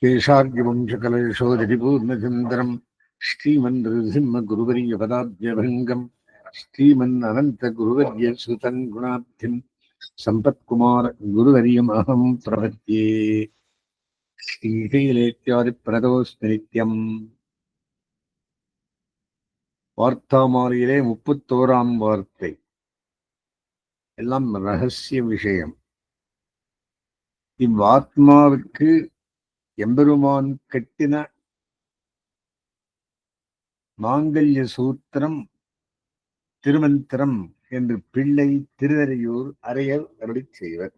கேஷார்யவம்சகலேஷோதரிபூர்ணச்சந்திரம் ஸ்ரீமன்ருசிம்மகுருவரியபதாப்ஜபங்கம் ஸ்ரீமன்னனந்தகுருவர்யசுதன் குணாப்திம் சம்பத்குமார குருவரியமஹம் பிரபத்யே. ஸ்ரீசைலேத்யாதிப்ரணதோஸ்மி நித்யம். வார்த்தாமாலையிலே 31ஆம் வார்த்தை. எல்லாம் ரகசிய விஷயம். இவ்வாத்மாவுக்கு எம்பெருமான் கட்டின மாங்கல்ய சூத்திரம் திருமந்திரம் என்று பிள்ளை திருவரையூர் அரையர் அருளிச் செய்வர்.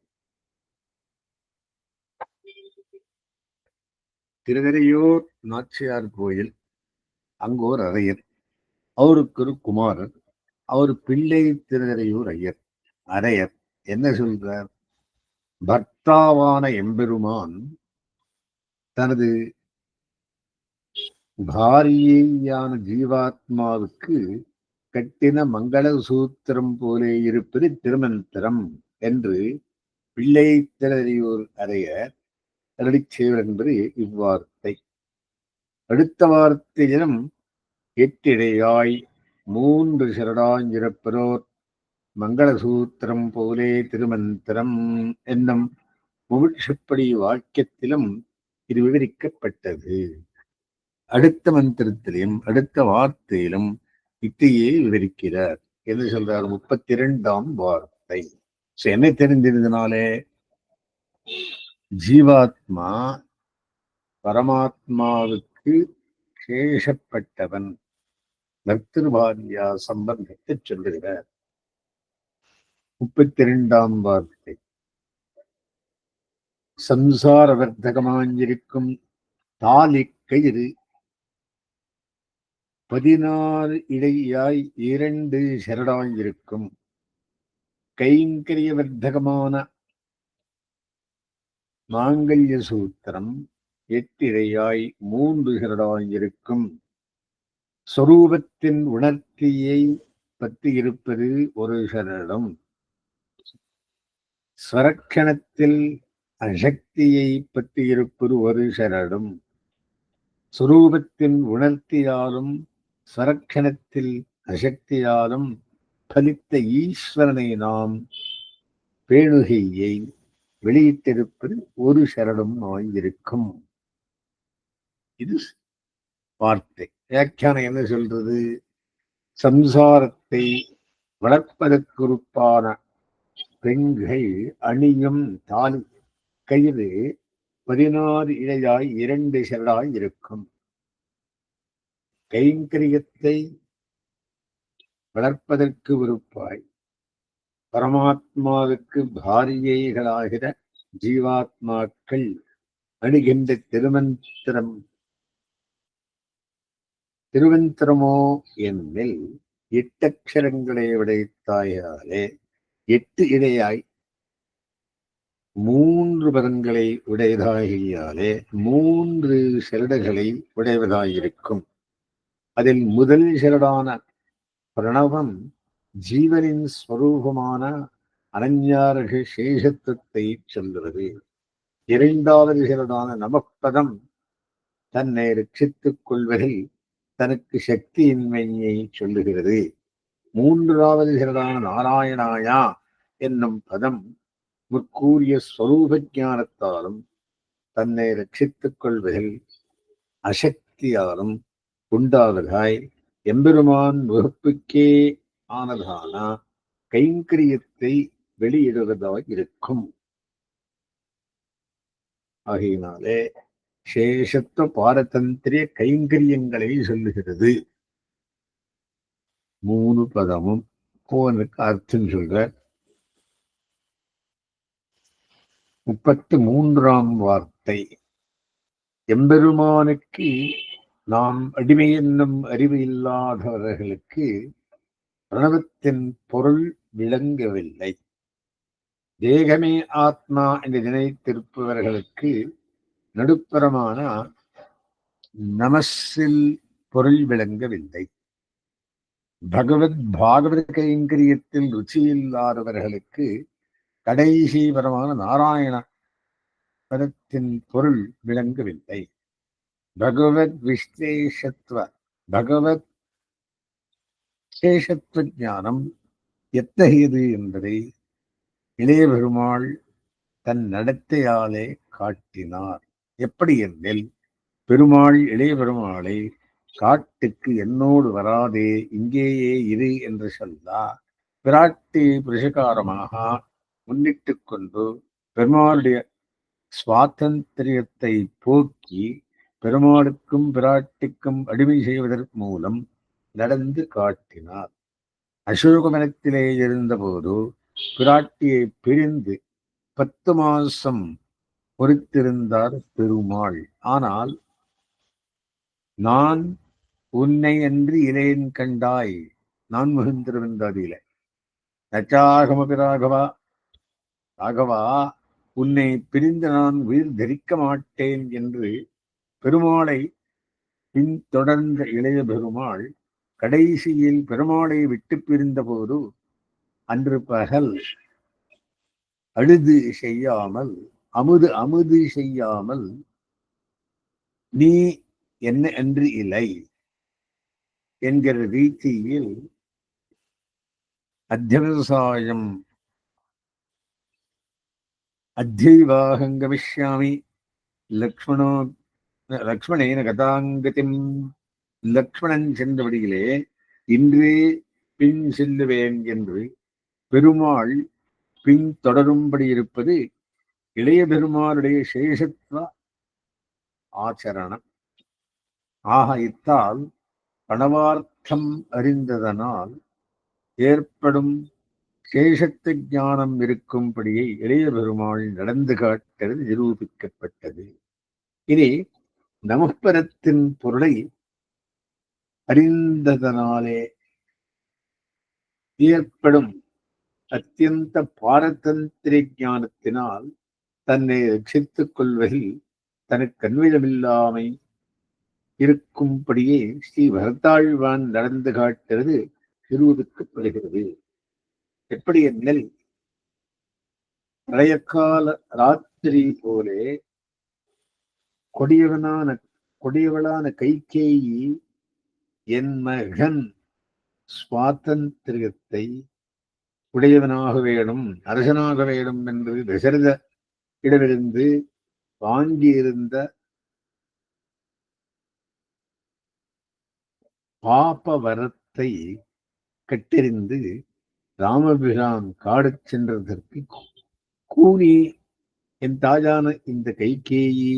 திருவரையூர் நாச்சியார் கோயில், அங்கோர் அரையர், அவருக்கு ஒரு குமாரர், அவர் பிள்ளை திருவரையூர் அரையர் என்ன சொல்றார்? பக்தாவான எம்பெருமான் தனது பாரியையான ஜீவாத்மாவுக்கு கட்டின மங்கள சூத்திரம் போலே இருப்பது திருமந்திரம் என்று பிள்ளை திருவரையூர் அரையர் அருளிச் செய்வர் என்பது இவ்வார்த்தை. அடுத்த வார்த்தையிலும் எட்டிடையாய் 3 சரடாஞ்சிறப்பரோர் மங்களசூத்திரம் போலே திருமந்திரம் என்னும் முமுட்சுப்படி வாக்கியத்திலும் இது விவரிக்கப்பட்டது. அடுத்த மந்திரத்திலும் அடுத்த வார்த்தையிலும் இத்தையே விவரிக்கிறார். என்ன சொல்றார்? 32ஆம் வார்த்தை. என்ன தெரிஞ்சிருந்தனாலே ஜீவாத்மா பரமாத்மாவுக்கு சேஷப்பட்டவன், பர்திருபாரியா சம்பந்தத்தை சொல்லுகிறார். 32ஆம் வார்த்தை. சம்சார வர்த்தகமாஞ்சிருக்கும் தாலி கயிறு 16 இடையாய் 2 சரடாயிருக்கும். கைங்கரிய வர்த்தகமான மாங்கல்ய சூத்திரம் 8 இடையாய் 3 சரடாயிருக்கும். சொரூபத்தின் உணர்த்தியை பற்றி இருப்பது 1 சரடம். ஸ்வரக்ஷணத்தில் அசக்தியை பற்றி இருப்பது 1 சரடம். சுரூபத்தின் உணர்த்தியாலும் ஸ்வரக்ஷணத்தில் அசக்தியாலும் பலித்த ஈஸ்வரனை நாம் பேணுகையை வெளியிட்டிருப்பது 1 சரடம் ஆயிருக்கும். இது வார்த்தை. வியாக்கியானம் என்ன சொல்றது? சம்சாரத்தை வளர்ப்பதற்குறுப்பான பெண்கள் அணியும் தாலி கயிறு 16 இழையாய் 2 சரடாய் இருக்கும். கைங்கரியத்தை வளர்ப்பதற்கு விருப்பாய் பரமாத்மாவுக்கு பாரியைகளாகிற ஜீவாத்மாக்கள் அணுகின்ற திருமந்திரமோ என்னில் 8 அக்ஷரங்களை உடைத்தாயாலே 8 இடையாய் 3 பதங்களை உடையதாகியாலே 3 சரடுகளை உடையவதாயிருக்கும். அதில் முதல் சரடான பிரணவம் ஜீவனின் ஸ்வரூபமான அனஞ்ஞாரக சேஷத்துவத்தை சொல்கிறது. 2வது சரடான நமப்பதம் தன்னை ரட்சித்துக் கொள்வதில் தனக்கு சக்தியின்மையை சொல்லுகிறது. 3வது சரடான நாராயணாயா என்னும் பதம் முற்கூறிய ஸ்வரூப ஞானத்தாலும் தன்னை ரட்சித்துக் கொள்வதில் அசக்தியாலும் உண்டாவதாய் எம்பெருமான் வகுப்புக்கே ஆனதான கைங்கரியத்தை வெளியிடுவதாய் இருக்கும். ஆகையினாலே சேஷத்துவ பாரதந்திரிய கைங்கரியங்களை சொல்லுகிறது. 3 பதமும் போனுக்கு அர்த்தம் சொல்ற. 33ஆம் வார்த்தை. எம்பெருமானுக்கு நாம் அடிமை என்னும் அறிவு இல்லாதவர்களுக்கு பிரணவத்தின் பொருள் விளங்கவில்லை. தேகமே ஆத்மா என்று நினைத்திருப்பவர்களுக்கு நடுப்பரமான நமசில் பொருள் விளங்கவில்லை. பாகவத கைங்கரியத்தில் ருச்சி இல்லாதவர்களுக்கு கடைசி பரமான நாராயண பதத்தின் பொருள் விளங்கவில்லை. பகவத் பகவத் விசேஷத்துவ ஞானம் எத்தகையது என்பதை இளைய பெருமாள் தன் நடத்தையாலே காட்டினார். எப்படி எனில், பெருமாள் இளைய பெருமாளை காட்டுக்கு என்னோடு வராதே, இங்கேயே இரு என்று சொல்லா, பிராட்டி புருஷகாரமாக முன்னிட்டு கொண்டு பெருமாளுடைய சுவாதந்திரியத்தை போக்கி பெருமாளுக்கும் பிராட்டிக்கும் அடிமை செய்வதற்கு மூலம் நடந்து காட்டினார். அசோகவனத்திலே இருந்தபோது பிராட்டியை பிரிந்து 10 மாசம் பொறுத்திருந்தார் பெருமாள். ஆனால் நான் உன்னை என்று இளையன் கண்டாய், நான் மகிழ்ந்திருந்ததில நச்சாகமபி ராகவா, ராகவா உன்னை பிரிந்து நான் உயிர் தரிக்க மாட்டேன் என்று பெருமாளை பின்தொடர்ந்த இளைய பெருமாள் கடைசியில் பெருமாளை விட்டு பிரிந்த போது அன்று பகல் அழுது செய்யாமல், அமுது செய்யாமல், நீ என்ன என்று இல்லை என்கிற ரீதியில் அத்தியவசாயம் அத்தியவாகங்கமிஷ்யாமி லக்ஷ்மணேன கதாங்கதிம், லக்ஷ்மணன் சென்றபடியிலே இன்றே பின் செல்லுவேன் என்று பெருமாள் பின் தொடரும்படி இருப்பது இளைய பெருமாளுடைய சேஷத்துவ ஆச்சரணம். ஆக இத்தால் பணவார்த்தம் அறிந்ததனால் ஏற்படும் சேஷத்து ஞானம் இருக்கும்படியை இளைய பெருமாள் நடந்து காட்டுவது நிரூபிக்கப்பட்டது. இனி நமஸ்பரத்தின் பொருளை அறிந்ததனாலே ஏற்படும் அத்தியந்த பாரதந்திர ஞானத்தினால் தன்னை ரட்சித்துக் கொள்வதில் தனக்கு அன்வயமில்லாமை இருக்கும்படியே ஸ்ரீ பரதாழ்வான் நடந்து காட்டுவது நிரூபிக்கப்படுகிறது. எப்படி என்னில் பிரளயக்கால ராத்திரி போலே கொடியவளான கைகேயி என் மகன் சுவாதந்திரியத்தை உடையவனாக வேணும், அரசனாக வேணும் என்று தசரத இடமிருந்து வாங்கியிருந்த பாப வரத்தை கட்டெறிந்து ராமபிரான் காடு சென்றதற்கு கூனி என் தாயான இந்த கைகேயி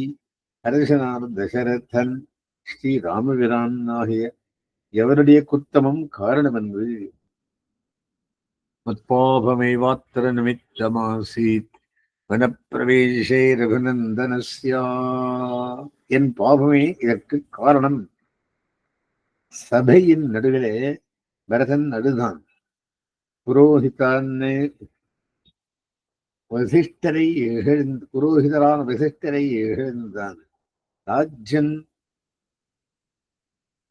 அரசனான தசரதன் ஸ்ரீ ராமபிரான் ஆகிய எவருடைய குத்தமும் காரணம் என்று மத்பாபமைவாத்திர நிமித்தமாசீத் வனப்பிரவேசே ரகுநந்தனஸ்யா, என் பாபமே இதற்கு காரணம். சபையின் நடுவிலே பரதன் அழுதான். புரோகிதரான வசிஷ்டரை இகழ்ந்தான்.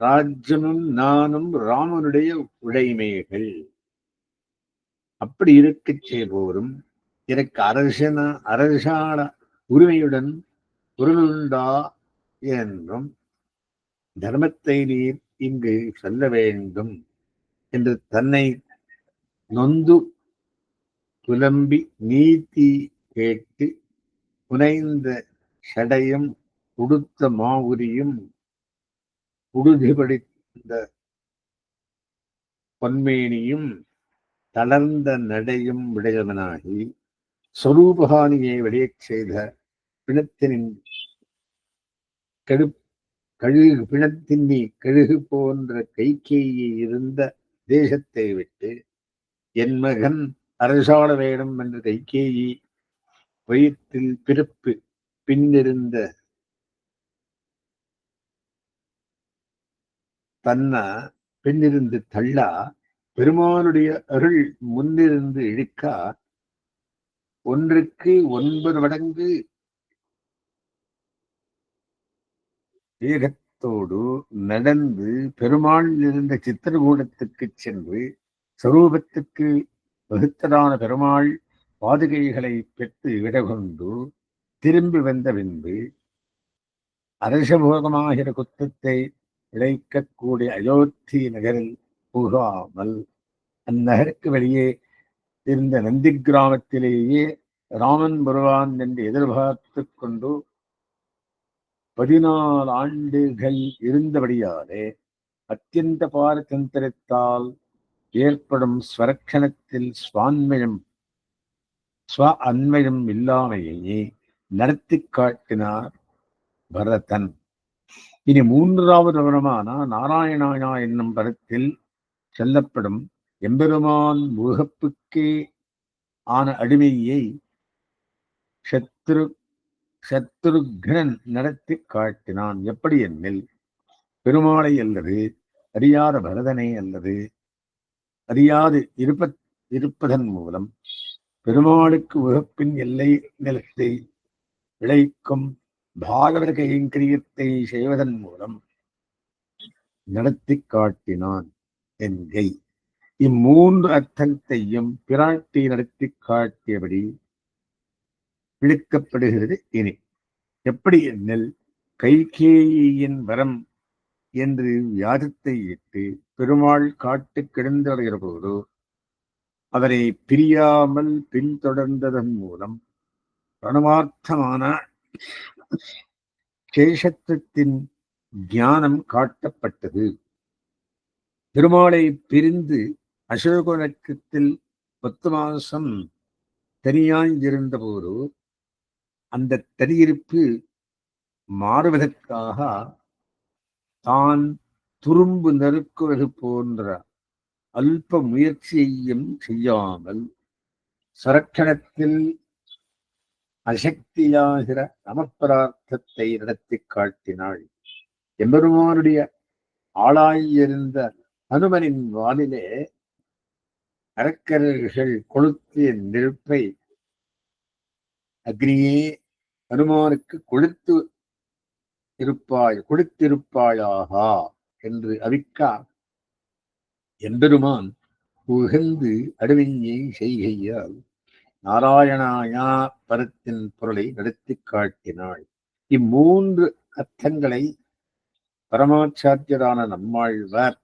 ராஜ்யமும் நானும் ராமனுடைய உடைமைகள், அப்படி இருக்க செய்வோரும் எனக்கு அரசாள உரிமையுடன் பொருளுண்டா என்றும் தர்மத்தை நீர் இங்கு சொல்ல வேண்டும் என்று தன்னை நொந்து புலம்பி நீதி கேட்டு புனைந்த சடையும் உடுத்த மாவுரியும் உடுதிபடித்த பொன்மேனியும் தளர்ந்த நடையும் விடையவனாகி சொரூபகானியை விளையச் செய்த பிணத்தினின் பிணத்தின்னி கழுகு போன்ற கைகேயி இருந்த தேசத்தை விட்டு என் மகன் அரசாள வேணும் என்ற கைகேயி வயிற்றில் பிறப்பு பின்னிருந்த பின்னிருந்து தள்ளா பெருமானுடைய அருள் முன்னிருந்து இழுக்கா 1க்கு 9 மடங்கு வேகத்தோடு நடந்து பெருமாள் இருந்த சித்திரகூடத்துக்கு சென்று ஸ்வரூபத்துக்கு வகுத்ததான பெருமாள் பாதுகைகளை பெற்று இடகொண்டு திரும்பி வந்த பின்பு அரசபோகமாகிற குத்தத்தை இழைக்கக்கூடிய அயோத்தி நகரில் புகாமல் அந்நகருக்கு வெளியே இருந்த நந்தி கிராமத்திலேயே ராமன் வருவான் என்று எதிர்பார்த்து கொண்டு 14 ஆண்டுகள் இருந்தபடியாலே அத்தியந்த பாரதந்திரத்தால் ஏற்படும் ஸ்வரக்ஷணத்தில் அன்வயம் இல்லாமையே நடத்தி காட்டினார் பரதன். இனி 3வது படமான நாராயணாயா என்னும் படத்தில் சொல்லப்படும் எம்பெருமான் முகப்புக்கே ஆன அடிமையை சத்ருக்னன் நடத்தி காட்டினான். எப்படி என்னில் பெருமாளை அல்லது அறியாத பரதனை அல்லது அறியாது இருப்பதன் மூலம் பெருமாளுக்கு உகப்பின் எல்லை நிலத்தை விளைக்கும் பாகவத கைங்கரியத்தை செய்வதன் மூலம் நடத்தி காட்டினான் என்கை. இம்மூன்று அர்த்தத்தையும் பிராட்டி நடத்தி காட்டியபடி விழுக்கப்படுகிறது. இனி எப்படி என்னில் கைகேயின் வரம் என்று வியாதத்தை இட்டு பெருமாள் காட்டு கிடந்தடைகிற போது அவரை பிரியாமல் பின்தொடர்ந்ததன் மூலம் பரமார்த்தமான சேஷத்துவத்தின் ஞானம் காட்டப்பட்டது. பெருமாளை பிரிந்து அசோக நட்சத்திரத்தில் 10 மாசம் தனியாயிருந்த போது அந்த தனியிருப்பு மாறுவதற்காக தான் துரும்பு நறுக்குவது போன்ற அல்ப முயற்சியையும் செய்யாமல் சரட்சணத்தில் அசக்தியாகிற நமப்பிரார்த்தத்தை நடத்தி காட்டினாள். எம்பெருமானுடைய ஆளாயிருந்த ஹனுமனின் வானிலே அரக்கர்கள் கொளுத்திய நெருப்பை அக்னியே ஹனுமானுக்கு கொடுத்திருப்பாயாக என்று அவிக்கா எம்பெருமான் புகழ்ந்து அடிமையை செய்கையால் நாராயணாயா பரத்தின் பொருளை நடத்தி காட்டினாள். இம்மூன்று அர்த்தங்களை பரமாச்சாரியரான நம்மாழ்வார்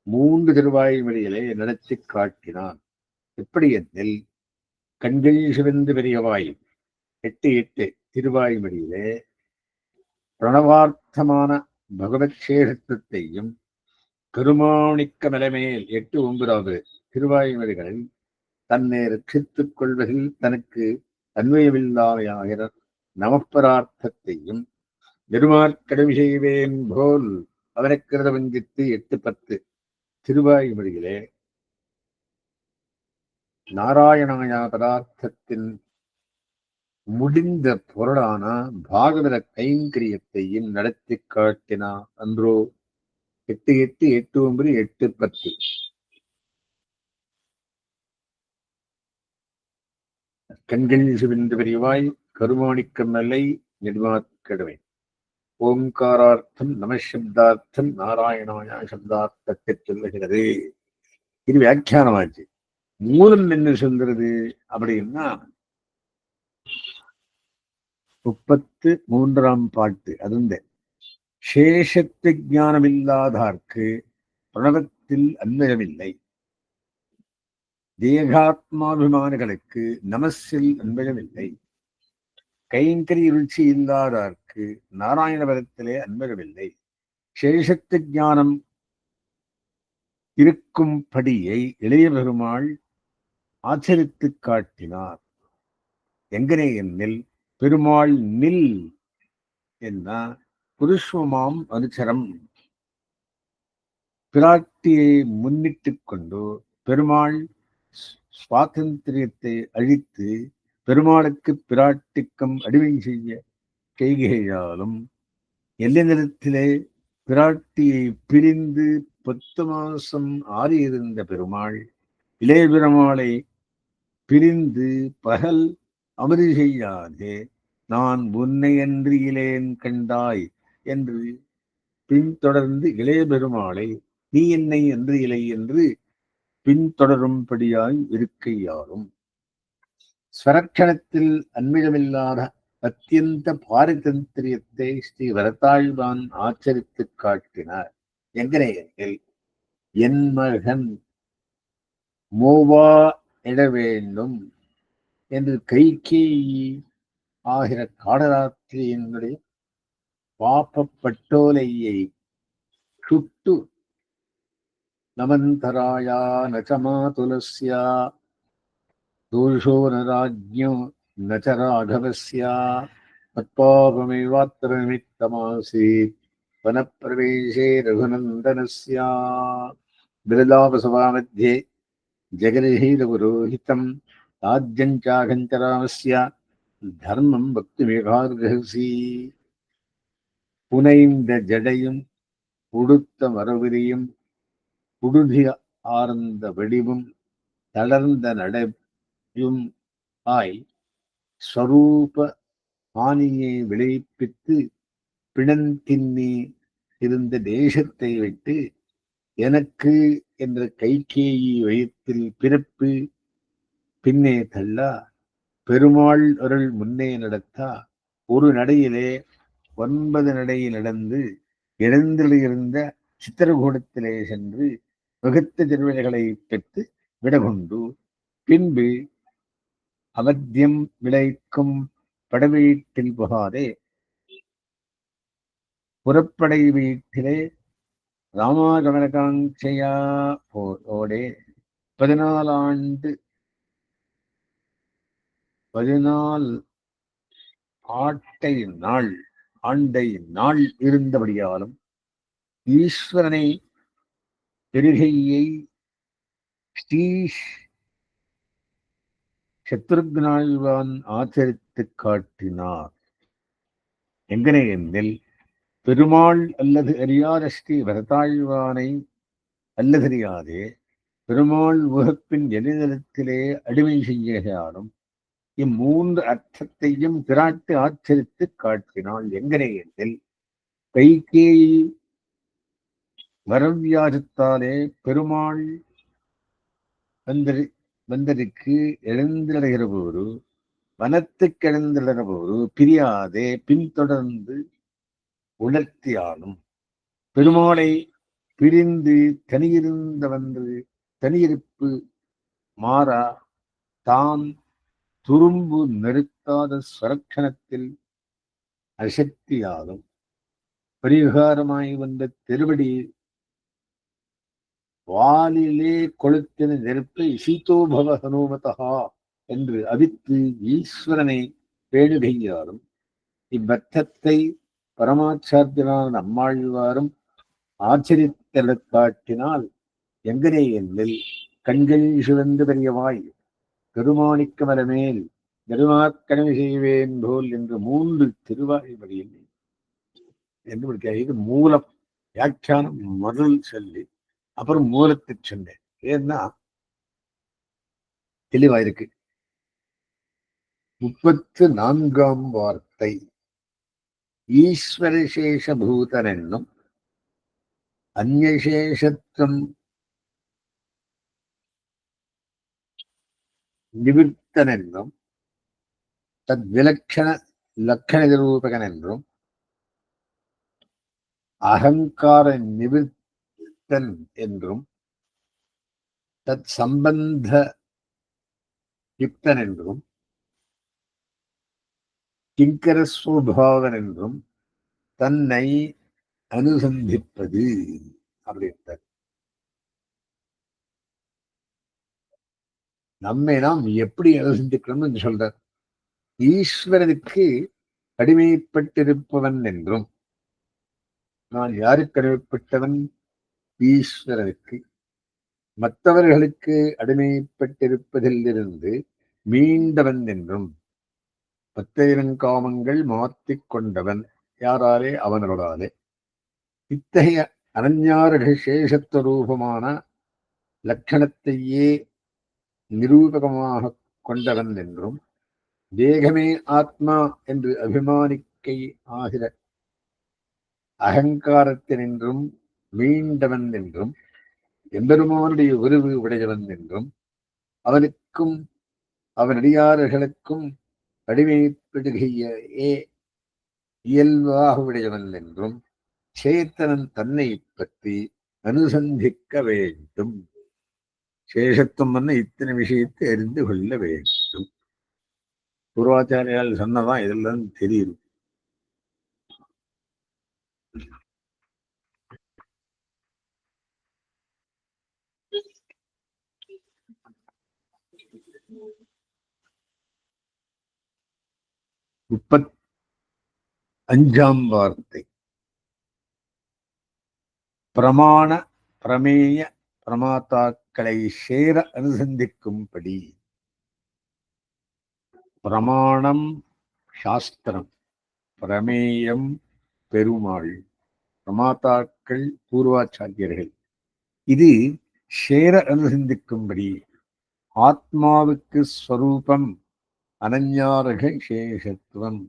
3 திருவாய்மொழியிலே நடத்தி காட்டினான். எப்படி என்னில் கண்கள் சிவந்து பெரியவாய் 8 திருவாய்மொழியிலே பிரணவார்த்தமான பகவத் சேஷத்துவத்தையும் பெருமாணிக்க மலைமேல் 8-9 திருவாய்மொழிகளில் தன்னை ரட்சித்துக் கொள்வதில் தனக்கு அன்வயமில்லாமையாகிற நமப்பரார்த்தத்தையும் நெருமார்க்கடவி செய்வேன் போல் அவனக்கிரத வஞ்சித்து 8-10 திருவாய்மொழியிலே நாராயணாயா பதார்த்தத்தின் முடிந்த பொருளான பாகவத கைங்கரியத்தையும் நடத்தி காட்டினா அன்றோ. 8-8, 8-9, 8-10 கண்கள் சிவந்து பெரியவாய் கருமாணிக்க மலை நெடுமாக்கடவை. ஓங்காரார்த்தம் நமசப்தார்த்தம் நாராயணாயா சப்தார்த்தத்தை சொல்லுகிறது. இது வியாக்கியானமாச்சு. மூலம் என்ன சொல்கிறது அப்படின்னா 33ஆம் பாட்டு. அது சேஷத்து ஞானமில்லாதார்க்கு பிரணவத்தில் அன்வயமில்லை, தேகாத்மாபிமானிகளுக்கு நமசில் அன்வயமில்லை, கைங்கரி ருச்சி இல்லாதார்க்கு நாராயணபரத்திலே அன்வயமில்லை. சேஷத்து ஞானம் இருக்கும்படியை இளைய பெருமாள் ஆச்சரித்து காட்டினார். எங்கனே என்னில் பெருமாள் நில் என்ன புருஷ்வமாம் அனுச்சரம் பிராட்டியை முன்னிட்டு கொண்டு பெருமாள் சுவாதந்திரியத்தை அழித்து பெருமாளுக்கு பிராட்டிக்கும் அடிமை செய்ய கைகையாலும் எல்லை நிலத்திலே பிராட்டியை பிரிந்து 10 மாசம் ஆறியிருந்த பெருமாள் இளைய பெருமாளை பிரிந்து பகல் அமதி செய்யாதே நான் உன்னை அன்றி இலேன் கண்டாய் என்று பின்தொடர்ந்து இளைய பெருமாளை நீ என்னை அன்று இலை என்று பின்தொடரும்படியாய் இருக்கையாலும் ஸ்வரக்ஷணத்தில் அன்மிதமில்லாத அத்தியந்த பாரதந்திரியத்தை ஸ்ரீ வரதாழ்வான் ஆச்சரித்து காட்டினார். எங்கனே என் மகன் மோவா இட வேண்டும் என்று கைகேயி ஆகிற காடராத்திரியினுடைய பாப்பப்பட்டோலையை சுட்டு நமந்தராயா நச்சமா துலஸ்யா தோஷோ ந ராஜ்யோ நச்ச ராகவஸ்யா தத்பாபமேவாத்திர நிமித்தமாசீத் வனப்பிரவேசே ரகுநந்தனஸ்யா விரலாபசபா மத்தியே ஜெகதிஹீரபுரோஹிதம் ராஜ்யம் சாகஞ்ச ராமஸ்ய தர்மம் பக்திமேகார்கசி. புனைந்த ஜடையும் உடுத்த மரவிரியும் புடுதி ஆர்ந்த வெடிவும் தளர்ந்த நடையும் ஆய் ஸ்வரூப ஆணியை விளைவித்து பிணந்தின்னி இருந்த தேசத்தை விட்டு எனக்கு என்ற கைகேயி வயிற்றில் பிறப்பு பின்னே தள்ளா பெருமாள் அருள் முன்னே நடத்தா ஒரு நடையிலே 9 நடையில் நடந்து எழுந்திருந்த சித்திரகூடத்திலே சென்று வகுத்த திருவிழைகளை பெற்று விடகொண்டு பின்பு அவத்தியம் விளைக்கும் படவீட்டில் புகாதே புறப்படை வீட்டிலே ராமாகமனகாங்கையா ஓடே 14 ஆண்டை நாள் இருந்தபடியாலும் ஈஸ்வரனை பெருகையை ஸ்ரீ சத்ருக்னாழ்வான் ஆச்சரித்து காட்டினார். எங்கனே என்னில் பெருமாள் அல்லது அறியாத ஸ்ரீ வரதாழ்வானை அல்லதறியாதே பெருமாள் முகப்பின் எதிர்தலத்திலே அடிமை செய்யாலும் இம்மூன்று அர்த்தத்தையும் பிராட்டு ஆச்சரித்து காட்டினாள். எங்கனே என்னில் கைகேயி வரவியாசத்தாலே பெருமாள் வந்தருக்கு எழுந்திருகிற போது வனத்துக்கு எழுந்திருகிற போது பிரியாதே பின்தொடர்ந்து உணர்த்தியாலும் பெருமாளை பிரிந்து தனியிருப்பு மாறா தான் துரும்பு நிறுத்தாத சுரக்ஷணத்தில் அசக்தியாலும் பரிகாரமாய் வந்த திருவடி வாலிலே கொளுத்தின நெருப்பை சீதோபவ ஹனுமதா என்று அவித்து ஈஸ்வரனை பேணுகையாலும் இவ்வர்த்தத்தை பரமாச்சாரியனான நம்மாழ்வாரும் ஆச்சரித்தெழ காட்டினால் எங்கனே என்னில் கண்கள் சிவந்து பெரியவாய் பெருமாணிக்க மலமேல் நெருமாக்கணவி செய்வேன் போல் என்று 3 திருவாய்மொழியில் என்று இது மூலம் வியாக்கியானம் முதல் சொல்லி அப்புறம் மூலத்தை சொன்னேன். ஏன்னா தெளிவாயிருக்கு. 34ஆம் வார்த்தை ஈஸ்வரசேஷ பூதன் என்னும் அந்யசேஷத்துவம் நிவிர்த்தன் என்றும் தத் விலட்சண லட்சண நிரூபகன் என்றும் அகங்கார நிவிர்த்தன் என்றும் தத் சம்பந்த யுக்தன் என்றும் கிங்கர சுபாவன் என்றும் தன்னை அனுசந்திப்பது அப்படின்றார். நம்மை நாம் எப்படி அனுசந்திக்கணும்னு சொல்றார். ஈஸ்வரனுக்கு அடிமைப்பட்டிருப்பவன் என்றும், நான் யாருக்கு அடிமைப்பட்டவன்? ஈஸ்வரனுக்கு. மற்றவர்களுக்கு அடிமைப்பட்டிருப்பதிலிருந்து மீண்டவன் என்றும், 10,000 காமங்கள் மாற்றிக் கொண்டவன் யாராலே? அவனோடாலே. இத்தகைய அனன்யாரக சேஷத்துவ ரூபமான லட்சணத்தையே நிரூபகமாக கொண்டவன் என்றும், தேகமே ஆத்மா என்று அபிமானிக்கை ஆகிற அகங்காரத்தினின்றும் மீண்டவன் என்றும், எம்பெருமானுடைய உருவு உடையவன் என்றும், அவனுக்கும் அவனடியார்களுக்கும் அடிமைப்படுகையே இயல்பாக உடையவன் என்றும் சேத்தனன் தன்னை பற்றி அனுசந்திக்க வேண்டும். சேஷத்துவம் இத்தனை விஷயத்தை அறிந்து கொள்ள வேண்டும். பூர்வாச்சாரியால் சொன்னதான் இதெல்லாம் தெரியும். அஞ்சாம் வார்த்தை பிரமாண பிரமேய பிரமாத்தாக்களை சேர அனுசந்திக்கும்படி. பிரமாணம் சாஸ்திரம், பிரமேயம் பெருமாள், பிரமாத்தாக்கள் பூர்வாச்சாரியர்கள். இது சேர அனுசந்திக்கும்படி. ஆத்மாவுக்கு ஸ்வரூபம் அனன்யாரக சேஷத்துவம்.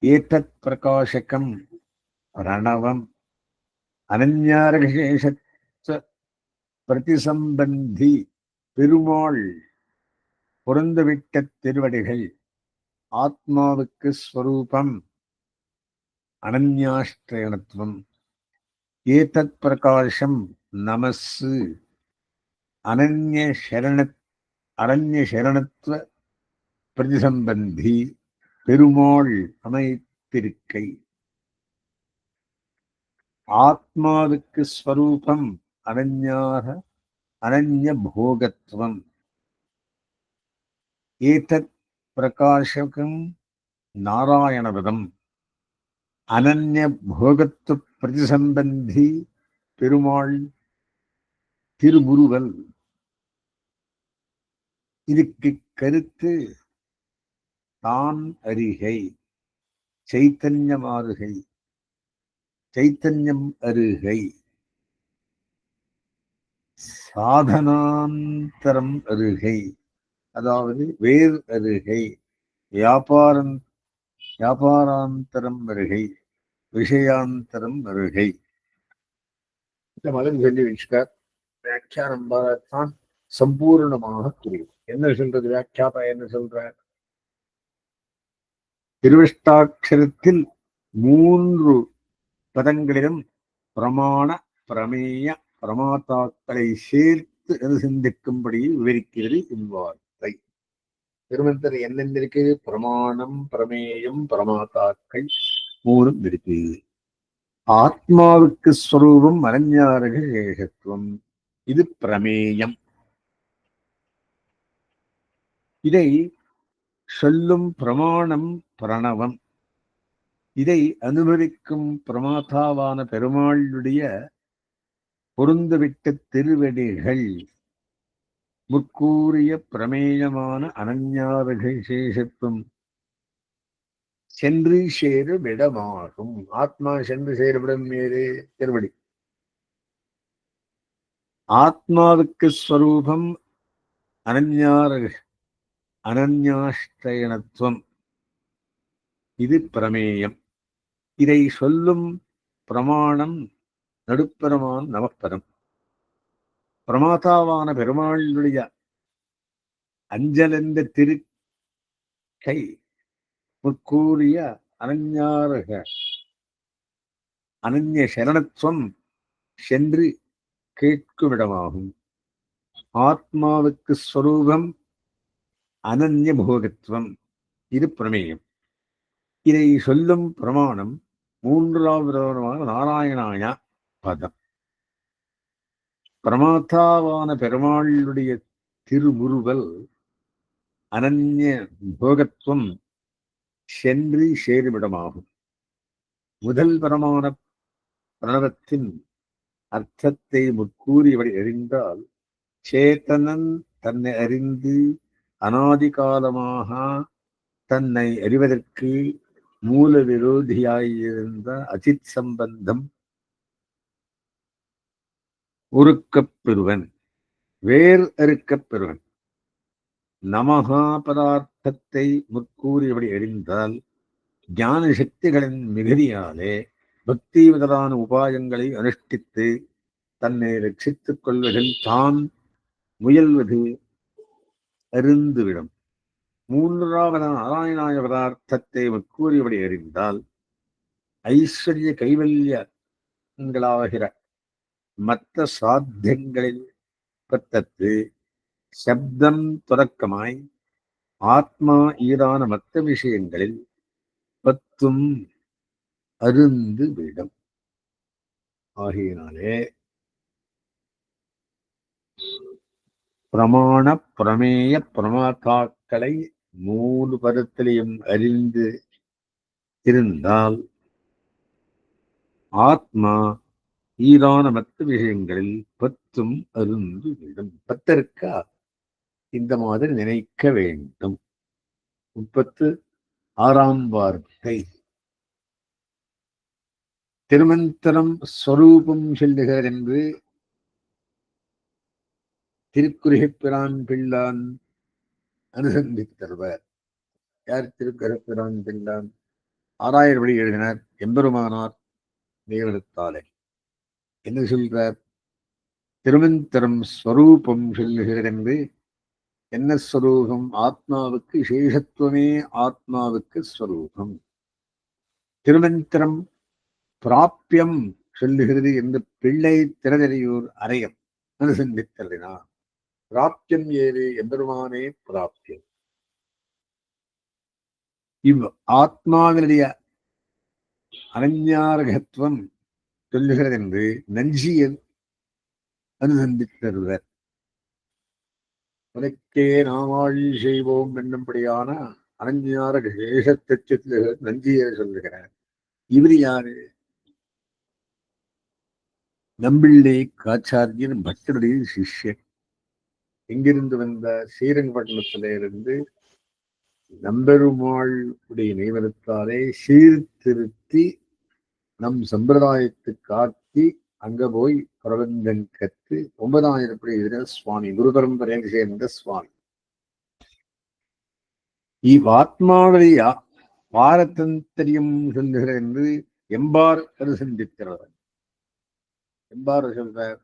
ஏதத் பிரகாசகம் பிரணவம் அனன்யாரக சேஷத்துவ பிரதிசம்பந்தி பெருமாள் பொருந்துவிட்ட திருவடிகள். ஆத்மாவுக்கு ஸ்வரூபம் அனன்யாஷ்டயனத்துவம். ஏதத் பிரகாசம் நமசு அனன்ய சரணத்துவ பிரதிசம்பந்தி பெருமாள் அமைத்திருக்கை. ஆத்மாவுக்கு ஸ்வரூபம் அனன்ய போகத்துவம். ஏதத் பிரகாசகம் நாராயணவிதம் அனன்ய போகத்து பிரதிசம்பந்தி பெருமாள் திருமுருவல். இதுக்கு கருத்து தான் அருகை, சைத்தன்யம் ஆறுகை, சைத்தன்யம் அருகை, சாதனாந்தரம் அருகை, அதாவது வேறு அருகை, வியாபாராந்தரம் அருகை, விஷயாந்தரம் அருகை. இந்த மதம் சொல்லி வச்சுக்கார். வியாக்கியானம் தான் சம்பூர்ணமாக புரியும். என்ன சொல்றது வியாக்கியாபா? என்ன சொல்றார்? திருவிஷ்டாட்சரத்தில் 3 பதங்களிலும் பிரமாண பிரமேய பிரமாத்தாக்களை சேர்த்து அனுசந்திக்கும்படி விவரிக்கிறது இவ்வார்த்தை. திருமந்திர என்னென்ன இருக்கு? பிரமாணம், பிரமேயம், பிரமாத்தாக்கள் 3 இருக்கு. ஆத்மாவுக்கு ஸ்வரூபம் அனன்யாரக சேஷத்துவம். இது பிரமேயம். இதை சொல்லும் பிரமாணம் பிரணவம். இதை அனுபவிக்கும் பிரமாதாவான பெருமாளுடைய பொருந்துவிட்ட திருவடிகள். முற்கூறிய பிரமேயமான அனன்யாரக சேஷத்துவம் சென்று சேருவிடமாகும். ஆத்மா சென்று சேருவிடம் ஏது? திருவடி. ஆத்மாவுக்கு ஸ்வரூபம் அனன்யாஷ்டயனத்துவம். இது பிரமேயம். இதை சொல்லும் பிரமாணம் நடுப்பரமான நமப்பரம். பிரமாதாவான பெருமாளுடைய அஞ்சலென்ற திருக்கை முற்கூறிய அனன்ய சரணத்துவம் சென்று கேட்குமிடமாகும். ஆத்மாவுக்கு ஸ்வரூபம் அனன்ய போகத்துவம். இது பிரமேயம். இதை சொல்லும் பிரமாணம் 3வது நாராயணாய பதம். பிரமாதாவான பெருமாளுடைய திருமுருவல் அனன்ய போகத்துவம் சென்று சேருமிடமாகும். முதல் பிரமாண பிரணவத்தின் அர்த்தத்தை முற்கூறியபடி அறிந்தால் சேத்தனன் தன்னை அறிந்து அனாதிகாலமாக தன்னை அறிவதற்கு மூல விரோதியாயிருந்த அசித் சம்பந்தம் உருக்கப் பெறுவன், வேர் அறுக்கப் பெறுவன். நமகா பதார்த்தத்தை முற்கூறியபடி அறிந்தால் ஞான சக்திகளின் மிகுதியாலே பக்தி முதலான உபாயங்களை அனுஷ்டித்து தன்னை ரட்சித்துக் கொள்வதில் தான் முயல்வது அருந்துவிடும். மூன்றாவது நாராயணாய பதார்த்தத்தை கூறியபடி அறிந்தால் ஐஸ்வர்ய கைவல்யங்களாகிற மற்ற சாத்தியங்களில் பத்தத்து சப்தம் தொடக்கமாய் ஆத்மா ஈரான மற்ற விஷயங்களில் பத்தும் அருந்து விடும். ஆகையினாலே பிரமாண பிரமேய பிரமாத்தாக்களை மூன்று பதத்திலையும் அறிந்து இருந்தால் ஆத்மா ஈரான மற்ற விஷயங்களில் பத்தும் அருந்து விடும். பத்திற்கா இந்த மாதிரி நினைக்க வேண்டும். 36ஆம் வார்த்தை திருமந்திரம் ஸ்வரூபம் சொல்லுகிறது என்று திருக்குறுகிப்பிரான் பிள்ளான் அனுசந்தித்தருவர். யார் திருக்குறுகிப்பிரான் பிள்ளான்? 6000 வழி எழுதினார் எம்பெருமானார் தேவெடுத்தாலே. என்ன சொல்றார்? திருமந்திரம் ஸ்வரூபம் சொல்லுகிறது என்று. என்ன ஸ்வரூபம்? ஆத்மாவுக்கு சேஷத்துவமே ஆத்மாவுக்கு ஸ்வரூபம். திருமந்திரம் பிராப்பியம் சொல்லுகிறது என்று பிள்ளை திறதறியூர் அரையம் அனுசந்தித்தருளினார். பிராப்தியம் ஏது? எம்பெருமானே பிராப்தியம். இவ் ஆத்மாவினுடைய அனஞ்ஞாரகத்துவம் சொல்லுகிறது என்று நஞ்சியன் அனுசந்தித்தருவர். உனக்கே நாமாழி செய்வோம் என்னும்படியான அனஞ்ஞார சேஷத்தை நஞ்சியர் சொல்லுகிறார். இவர் யாரு? நம்பிள்ளை காச்சாரியன் பக்தருடைய சிஷ்யன். எங்கிருந்து வந்த? ஸ்ரீரங்கப்பட்டினத்திலிருந்து நம்பெருமாள் உடைய நியமனத்தாலே சீர்திருத்தி நம் சம்பிரதாயத்தை காட்டி அங்க போய் பிரபந்தம் கற்று 9000 எழுதின சுவாமி, குரு பரம்பரையை சேர்ந்த சுவாமி. இவ்வாத்மாவுடைய பாரதந்திரியம் சொல்லுகிற என்று எம்பார் அனுசந்திக்கிறார். எம்பார் சொல்றார்,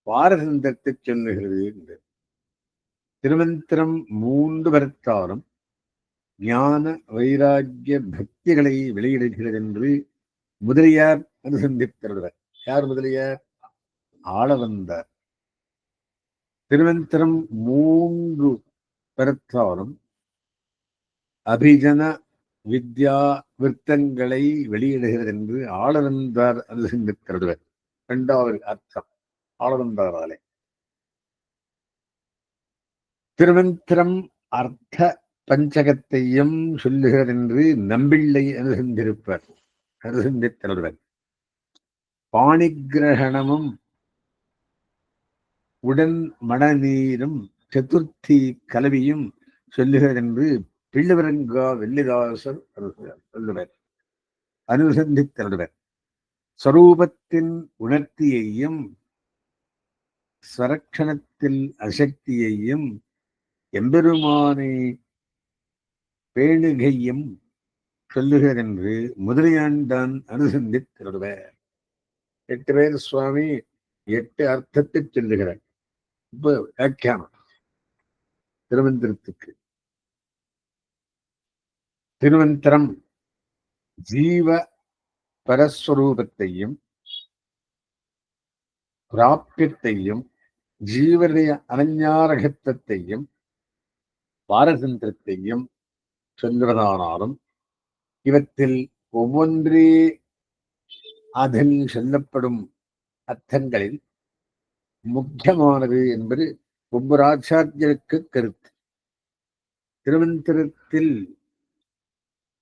பாரதந்திரத்தை சொல்லுகிறது என்று. திருமந்திரம் 3 வரத்தாலும் ஞான வைராக்கிய பக்திகளை வெளியிடுகிறது என்று முதலியார் அனுசந்தித்தருவர். யார் முதலியார்? ஆளவந்தார். திருமந்திரம் 3 வரத்தாலும் அபிஜன வித்யா விருத்தங்களை வெளியிடுகிறது என்று ஆளவந்தார் அனுசந்தித்தருவர். 2வது அர்த்தம் ஆளவந்தாராலே. திருமந்திரம் அர்த்த பஞ்சகத்தையும் சொல்லுகிறது என்று நம்பிள்ளை அனுசந்தித்தருவர். பாணிகிரகணமும் உடன் மணநீரும் சதுர்த்தி கலவியும் சொல்லுகிறது என்று பிள்ளுவரங்கா வெள்ளிதாசர் சொல்லுவர், அனுசந்தித்தருவர். ஸ்வரூபத்தின் உணர்த்தியையும் ஸ்வரக்ஷணத்தில் அசக்தியையும் எம்பெருமானை பேணுகையும் சொல்லுகிறது என்று முதலியாண்டான் அனுசந்தித்தருவர். 8 பேர் சுவாமி 8 அர்த்தத்தை சொல்லுகிறார். இப்ப வியாக்கியானம் திருமந்திரத்துக்கு. திருமந்திரம் ஜீவ பரஸ்வரூபத்தையும் பிராப்தியத்தையும் ஜீவனுடைய அனஞ்ஞாரகத்தையும் பாரதந்திரத்தையும் சொல்லுவதானாலும் இவற்றில் ஒவ்வொன்றே அதில் சொல்லப்படும் அர்த்தங்களில் முக்கியமானது என்பது ஒவ்வொரு ஆச்சாரியருக்கு கருத்து. திருமந்திரத்தில்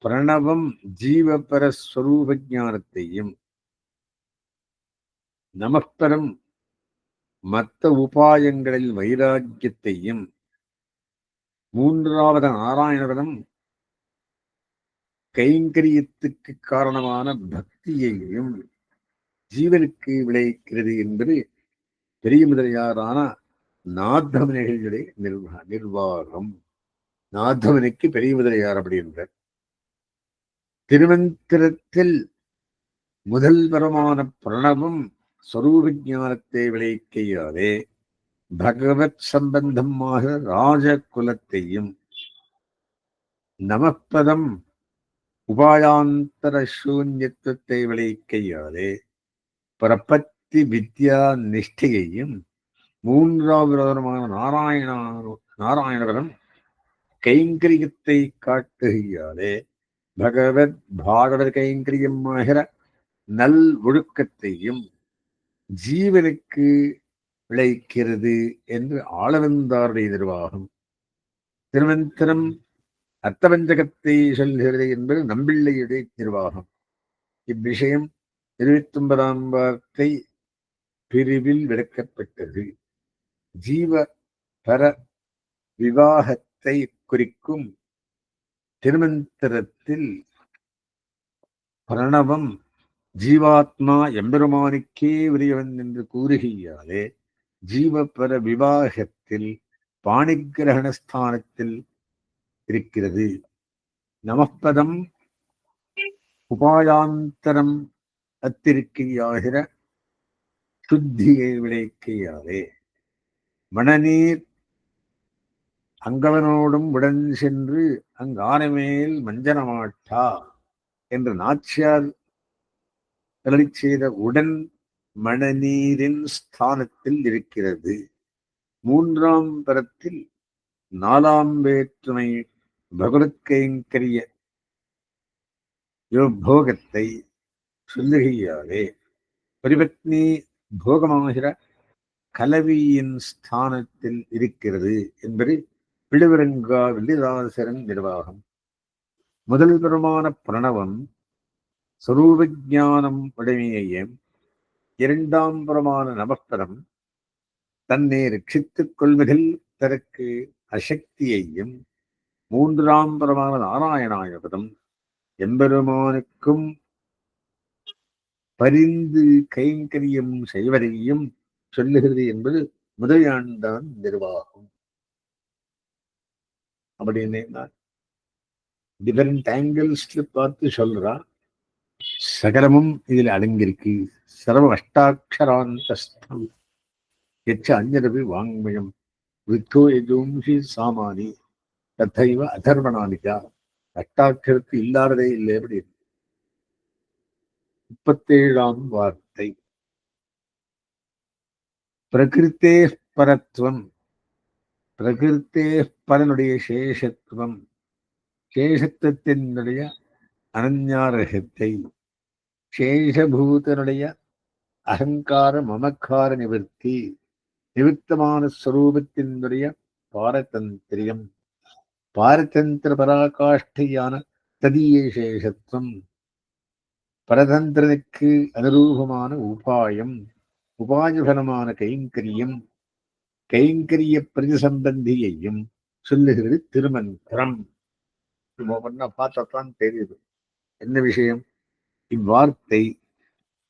பிரணவம் ஜீவபரஸ்வரூப ஞானத்தையும், நமஸ்பரம் மற்ற உபாயங்களில் வைராக்கியத்தையும், 3வது நாராயணபதம் கைங்கரியத்துக்கு காரணமான பக்தியையும் ஜீவனுக்கு விளைக்கிறது என்பது பெரிய முதலியாரான நாதமனிகளுடைய நிர்வாகம். நாதமனிக்கு பெரிய முதலியார் அப்படி என்றார். திருமந்திரத்தில் முதல் பரமான பிரணவம் ஸ்வரூப ஞானத்தை விளைக்கையாலே பகவத் சம்பந்தமாக ராஜகுலத்தையும் நமப்பதம் உபாயாந்தர சூன்யத்துவத்தை விளைக்கையாலே பிரபத்தி வித்யா நிஷ்டையையும் மூன்றாவது நாராயணவரம் கைங்கரியத்தை காட்டுகையாலே பகவத் பாகவத கைங்கரியமாகிற நல் ஒழுக்கத்தையும் ஜீவனுக்கு விளைக்கிறது என்று ஆளவந்தாருடைய நிர்வாகம். திருமந்திரம் அர்த்தபஞ்சகத்தை சொல்கிறது என்பது நம்பிள்ளையுடைய நிர்வாகம். இவ்விஷயம் 29ஆம் வார்த்தை பிரிவில் விளக்கப்பட்டது. ஜீவ பர விவாகத்தை குறிக்கும் திருமந்திரத்தில் பிரணவம் ஜீவாத்மா எம்பெருமானுக்கே உரியவன் என்று கூறுகையாலே ஜீவபர விவாகத்தில் பாணிகிரகணஸ்தானத்தில் இருக்கிறது. நமப்பதம் உபாயாந்தரம் அத்திருக்கையாகிற சுத்தியை விளைக்கையாலே மணநீர் அங்கவனோடும் உடன் சென்று அங்கானமேல் மஞ்சனமாட்டா என்று நாச்சியார் செய்த உடன் மணநீரின் ஸ்தானத்தில் இருக்கிறது. 3ஆம் பரத்தில் 4ஆம் வேற்றுமை பகவத் கைங்கரிய போகத்தை சொல்லுகையாலே பரிபத்னி போகமாகிற கலவியின் ஸ்தானத்தில் இருக்கிறது என்பது பிழுவரங்கா வில்லிதாசரன் நிர்வாகம். முதல் பெருமான பிரணவம் சொரூபஜானம் உடைமையையும் 2ஆம் புறமான நமஸ்தரம் தன்னை ரட்சித்துக் கொள்வதில் தனக்கு அசக்தியையும் 3ஆம் புறமான நாராயணாயபதம் எம்பெருமானுக்கும் பரிந்து கைங்கரியம் செய்வதையும் சொல்லுகிறது என்பது முதலியாண்டான் நிர்வாகம். அப்படின்னு டிஃபரெண்ட் ஆங்கிள்ஸ்ல பார்த்து சொல்றா. சகலமும் இதில் அடங்கியிருக்கு. சர்வ அஷ்டாட்சராந்தஸ்தம் எச்ச அஞ்சரவி வாங்மயம் வித்தோ எஜோம்ஷி சாமானி தத்தைவ அதர்வனாலிகா. அஷ்டாட்சரத்து இல்லாததே இல்லை. எப்படி 37ஆம் வார்த்தை பிரகிருத்தே பரத்வம். பிரகிருத்தே பரனுடைய சேஷத்துவம், சேஷத்துவத்தினுடைய அனன்யாரகத்தை, சேஷபூதனுடைய அகங்கார மமக்கார நிவர்த்தி, நிவர்த்தமான ஸ்வரூபத்தினுடைய பாரதந்திரியம், பாரதந்திர பராகாஷ்டையான ததிய சேஷத்துவம், பரதந்திரனுக்கு அனுரூபமான உபாயம், உபாயபலமான கைங்கரியம், கைங்கரிய பிரதிசம்பந்தியையும் சொல்லுகிறது திருமந்திரம். பார்த்தான் தெரியுது என்ன விஷயம். இவ்வார்த்தை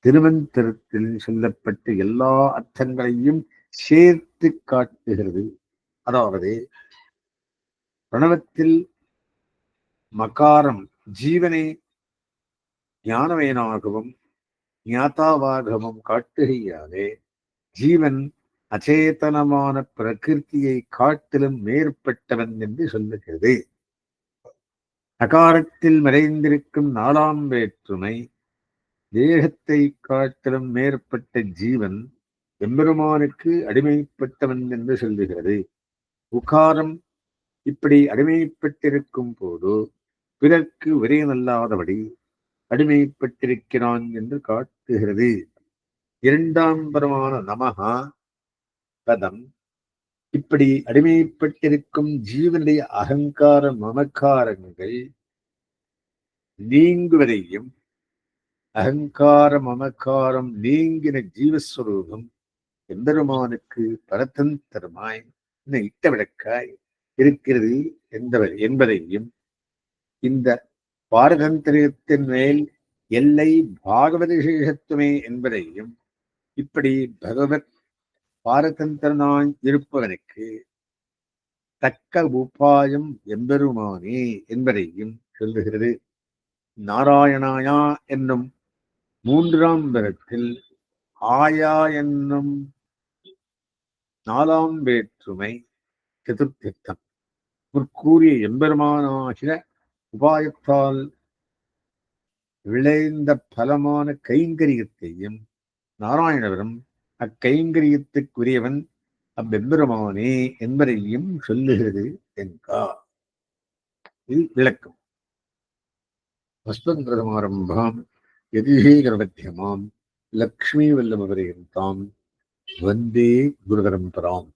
திருமந்திரத்தில் சொல்லப்பட்ட எல்லா அர்த்தங்களையும் சேர்த்து காட்டுகிறது. அதாவது பிரணவத்தில் மகாரம் ஜீவனை ஞானவயனாகவும் ஞாதாவாகவும் காட்டுகையாலே ஜீவன் அச்சேதனமான பிரகிருத்தியை காட்டிலும் மேற்பட்டவன் என்று சொல்லுகிறது. அகாரத்தில் மறைந்திருக்கும் 4ஆம் வேற்றுமை தேகத்தை காட்டிலும் மேற்பட்ட ஜீவன் எம்பெருமானுக்கு அடிமைப்பட்டவன் என்று சொல்லுகிறது. உகாரம் இப்படி அடிமைப்பட்டிருக்கும் போது பிறர்க்கு ஒரே நல்லாதபடி அடிமைப்பட்டிருக்கிறான் என்று காட்டுகிறது. 2ஆம் பரமான நமஹா பதம் இப்படி அடிமைப்பட்டிருக்கும் ஜீவனுடைய அகங்கார மமக்காரங்கள் நீங்குவதையும், அகங்கார மமக்காரம் நீங்கின ஜீவஸ்வரூபம் எம்பெருமானுக்கு பரதந்திரமாய் இட்ட விளக்காய் இருக்கிறது என்பதையும், இந்த பாரதந்திரத்தின் மேல் எல்லை பாகவத விசேஷத்துவமே என்பதையும், இப்படி பகவத் பாரதந்திரனாய் இருப்பவனுக்கு தக்க உபாயம் எம்பெருமானே என்பதையும் சொல்லுகிறது. நாராயணாயா என்னும் 3ஆம் பரத்தில் ஆயா என்னும் நாலாம் வேற்றுமை சதுர்த்தித்தம். முற்கூறிய எம்பெருமானாகிற உபாயத்தால் விளைந்த பலமான கைங்கரியத்தையும் நாராயணவரும் அக்கைங்கரியத்துக்குரியவன் அவ்வெம்பெருமானே என்பதையும் சொல்லுகிறது என்றார். இது விளக்கம். அஸ்மத்பிரதமாரம்பாம் யதிஷேகரமத்தியமாம் லக்ஷ்மீ வல்லபபரியந்தாம் வந்தே குருபரம்பராம்.